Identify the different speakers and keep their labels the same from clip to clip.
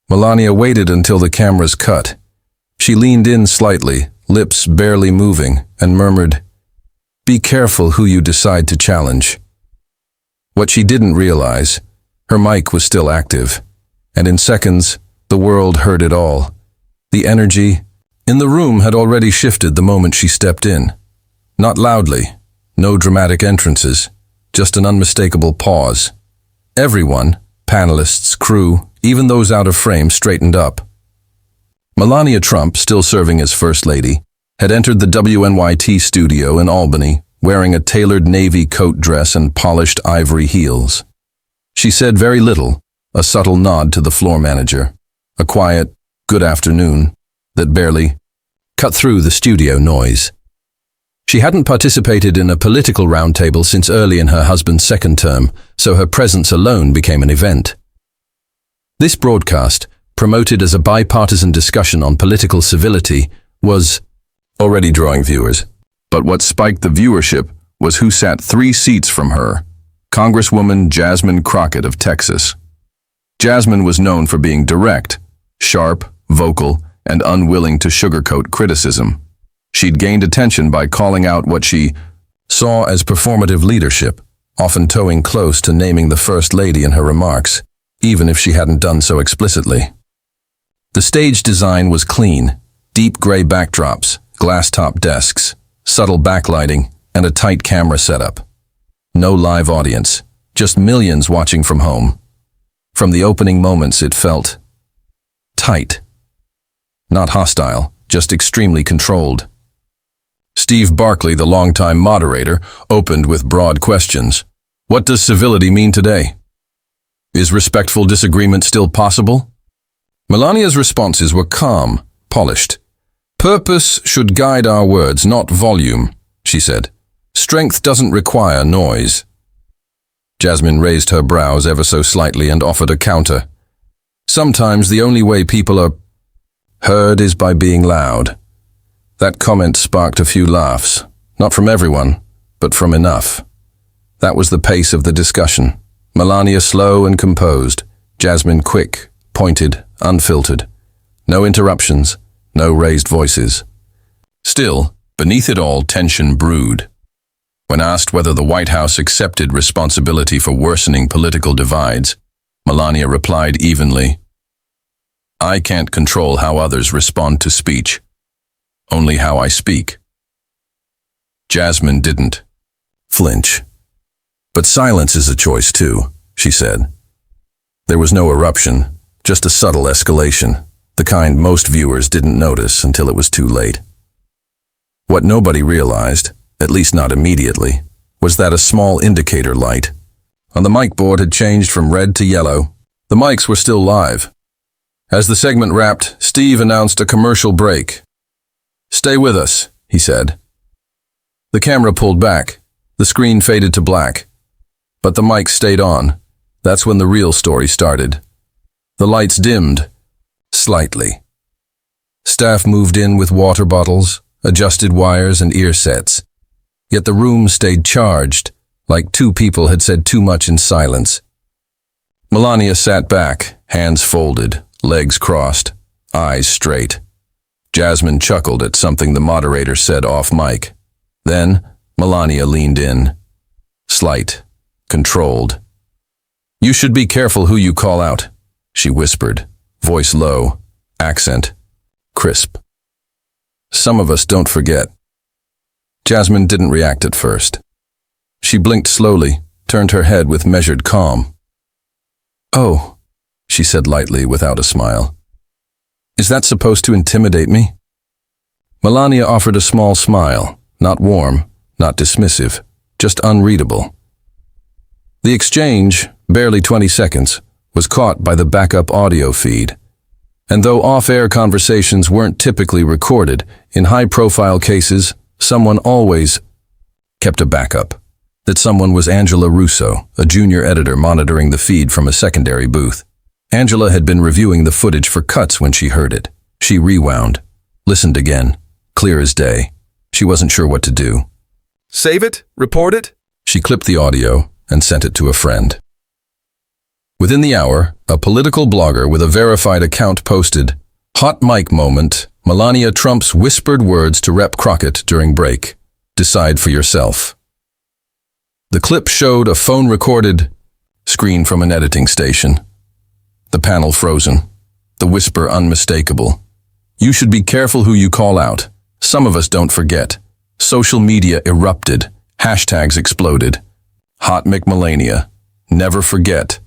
Speaker 1: Melania waited until the cameras cut. She leaned in slightly, lips barely moving, and murmured, "Be careful who you decide to challenge." What she didn't realize, her mic was still active, and in seconds, the world heard it all. The energy in the room had already shifted the moment she stepped in. Not loudly, no dramatic entrances, just an unmistakable pause. Everyone, panelists, crew, even those out of frame, straightened up. Melania Trump, still serving as First Lady, had entered the WNYT studio in Albany, wearing a tailored navy coat dress and polished ivory heels. She said very little, a subtle nod to the floor manager, a quiet, "Good afternoon," that barely cut through the studio noise. She hadn't participated in a political roundtable since early in her husband's second term, so her presence alone became an event. This broadcast, promoted as a bipartisan discussion on political civility, was already drawing viewers. But what spiked the viewership was who sat 3 seats from her, Congresswoman Jasmine Crockett of Texas. Jasmine was known for being direct, sharp, vocal, and unwilling to sugarcoat criticism. She'd gained attention by calling out what she saw as performative leadership, often towing close to naming the First Lady in her remarks, even if she hadn't done so explicitly. The stage design was clean, deep gray backdrops, glass-top desks, subtle backlighting, and a tight camera setup. No live audience, just millions watching from home. From the opening moments, it felt tight. Not hostile, just extremely controlled. Steve Barkley, the longtime moderator, opened with broad questions. What does civility mean today? Is respectful disagreement still possible? Melania's responses were calm, polished. Purpose should guide our words, not volume, she said. Strength doesn't require noise. Jasmine raised her brows ever so slightly and offered a counter. Sometimes the only way people are heard is by being loud. That comment sparked a few laughs, not from everyone, but from enough. That was the pace of the discussion. Melania slow and composed, Jasmine quick, pointed, unfiltered. No interruptions, no raised voices. Still, beneath it all, tension brewed. When asked whether the White House accepted responsibility for worsening political divides, Melania replied evenly, "I can't control how others respond to speech, only how I speak." Jasmine didn't flinch. "But silence is a choice too," she said. There was no eruption, just a subtle escalation, the kind most viewers didn't notice until it was too late. What nobody realized, at least not immediately, was that a small indicator light on the mic board had changed from red to yellow. The mics were still live. As the segment wrapped, Steve announced a commercial break. "Stay with us," he said. The camera pulled back. The screen faded to black. But the mic stayed on. That's when the real story started. The lights dimmed, slightly. Staff moved in with water bottles, adjusted wires and ear sets. Yet the room stayed charged, like 2 people had said too much in silence. Melania sat back, hands folded, legs crossed, eyes straight. Jasmine chuckled at something the moderator said off mic. Then, Melania leaned in. Slight, controlled. "You should be careful who you call out," she whispered, voice low, accent crisp. "Some of us don't forget." Jasmine didn't react at first. She blinked slowly, turned her head with measured calm. "Oh," she said lightly without a smile. "Is that supposed to intimidate me?" Melania offered a small smile, not warm, not dismissive, just unreadable. The exchange, barely 20 seconds, was caught by the backup audio feed. And though off-air conversations weren't typically recorded, in high-profile cases, someone always kept a backup. That someone was Angela Russo, a junior editor monitoring the feed from a secondary booth. Angela had been reviewing the footage for cuts when she heard it. She rewound, listened again, clear as day. She wasn't sure what to do.
Speaker 2: "Save it? Report it?"
Speaker 1: She clipped the audio and sent it to a friend. Within the hour, a political blogger with a verified account posted, "Hot mic moment, Melania Trump's whispered words to Rep Crockett during break. Decide for yourself." The clip showed a phone-recorded screen from an editing station. The panel frozen, the whisper unmistakable. "You should be careful who you call out. Some of us don't forget." Social media erupted. Hashtags exploded. Hot McMelania. Never forget.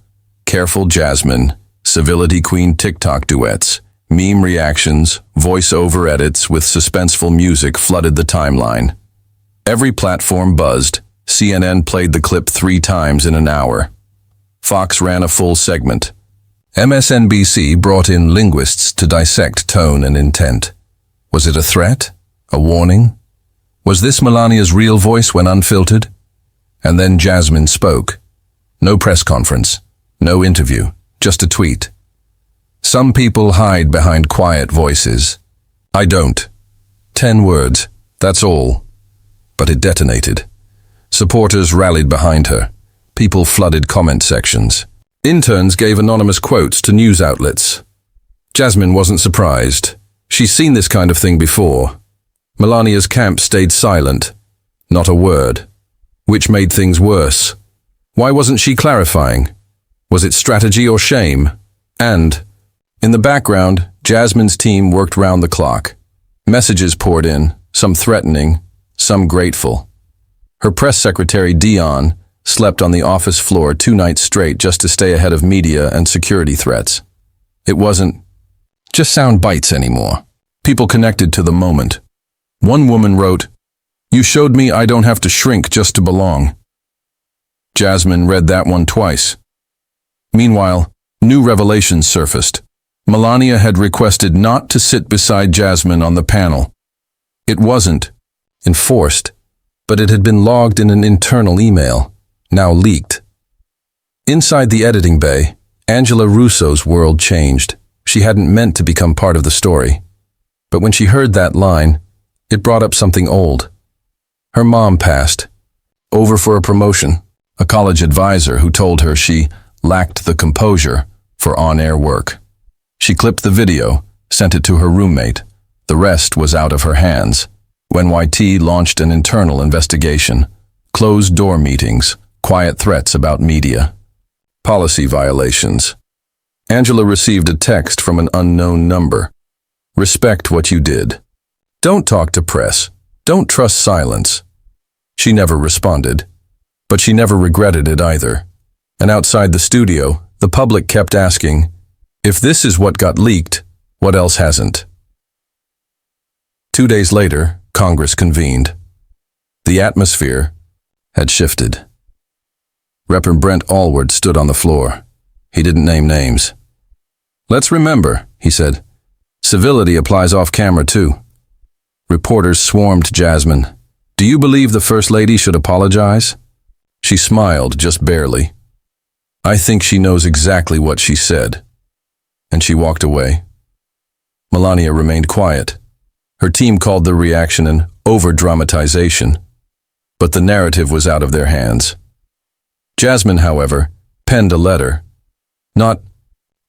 Speaker 1: Careful Jasmine. Civility Queen TikTok duets. Meme reactions, voice-over edits with suspenseful music flooded the timeline. Every platform buzzed. CNN played the clip 3 times in an hour. Fox ran a full segment. MSNBC brought in linguists to dissect tone and intent. Was it a threat? A warning? Was this Melania's real voice when unfiltered? And then Jasmine spoke. No press conference, no interview, just a tweet. Some people hide behind quiet voices. I don't. 10 words, that's all. But it detonated. Supporters rallied behind her. People flooded comment sections. Interns gave anonymous quotes to news outlets. Jasmine wasn't surprised. She's seen this kind of thing before. Melania's camp stayed silent. Not a word. Which made things worse. Why wasn't she clarifying? Was it strategy or shame? And, in the background, Jasmine's team worked round the clock. Messages poured in, some threatening, some grateful. Her press secretary, Dion, slept on the office floor 2 nights straight just to stay ahead of media and security threats. It wasn't just sound bites anymore. People connected to the moment. One woman wrote, "You showed me I don't have to shrink just to belong." Jasmine read that one twice. Meanwhile, new revelations surfaced. Melania had requested not to sit beside Jasmine on the panel. It wasn't enforced, but it had been logged in an internal email, now leaked. Inside the editing bay, Angela Russo's world changed. She hadn't meant to become part of the story. But when she heard that line, it brought up something old. Her mom passed, over for a promotion, a college advisor who told her she lacked the composure for on-air work. She clipped the video, sent it to her roommate. The rest was out of her hands. When YT launched an internal investigation, closed-door meetings, quiet threats about media, policy violations. Angela received a text from an unknown number. Respect what you did. Don't talk to press. Don't trust silence. She never responded, but she never regretted it either. And outside the studio, the public kept asking, if this is what got leaked, what else hasn't? 2 days later, Congress convened. The atmosphere had shifted. Reverend Brent Allward stood on the floor. He didn't name names. "Let's remember," he said, "civility applies off-camera too." Reporters swarmed Jasmine. "Do you believe the First Lady should apologize?" She smiled, just barely. "I think she knows exactly what she said." And she walked away. Melania remained quiet. Her team called the reaction an over-dramatization, but the narrative was out of their hands. Jasmine, however, penned a letter. Not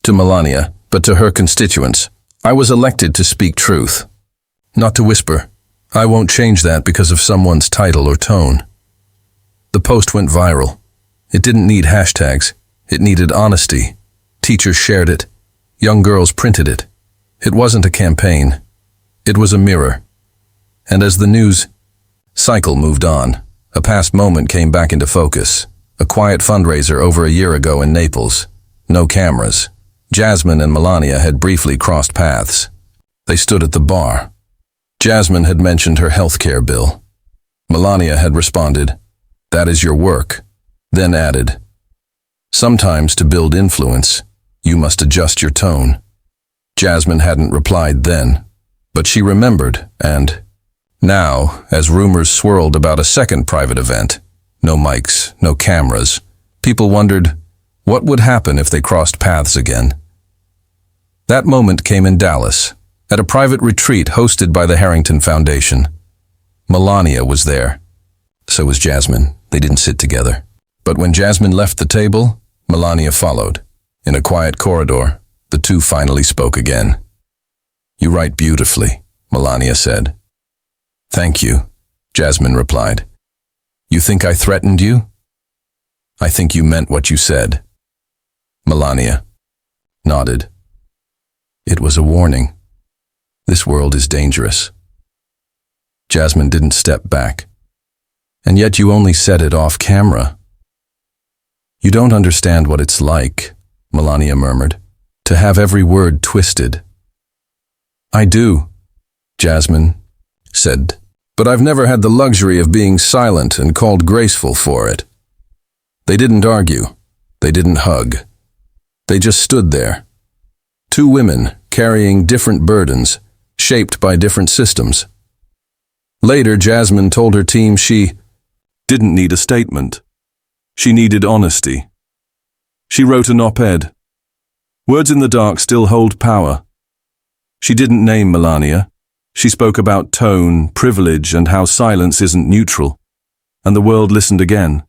Speaker 1: to Melania, but to her constituents. "I was elected to speak truth, not to whisper. I won't change that because of someone's title or tone." The post went viral. It didn't need hashtags. It needed honesty. Teachers shared it. Young girls printed it. It wasn't a campaign. It was a mirror. And as the news cycle moved on, a past moment came back into focus. A quiet fundraiser over a year ago in Naples. No cameras. Jasmine and Melania had briefly crossed paths. They stood at the bar. Jasmine had mentioned her healthcare bill. Melania had responded, "That is your work," then added, "Sometimes to build influence, you must adjust your tone." Jasmine hadn't replied then, but she remembered, and now, as rumors swirled about a second private event, no mics, no cameras, people wondered what would happen if they crossed paths again. That moment came in Dallas, at a private retreat hosted by the Harrington Foundation. Melania was there. So was Jasmine. They didn't sit together. But when Jasmine left the table, Melania followed. In a quiet corridor, the two finally spoke again. "You write beautifully," Melania said. "Thank you," Jasmine replied. "You think I threatened you?" "I think you meant what you said." Melania nodded. "It was a warning. This world is dangerous." Jasmine didn't step back. "And yet you only said it off camera." "You don't understand what it's like," Melania murmured, "to have every word twisted." "I do," Jasmine said, "but I've never had the luxury of being silent and called graceful for it." They didn't argue. They didn't hug. They just stood there. Two women carrying different burdens, shaped by different systems. Later, Jasmine told her team she didn't need a statement. She needed honesty. She wrote an op-ed. Words in the dark still hold power. She didn't name Melania. She spoke about tone, privilege, and how silence isn't neutral. And the world listened again.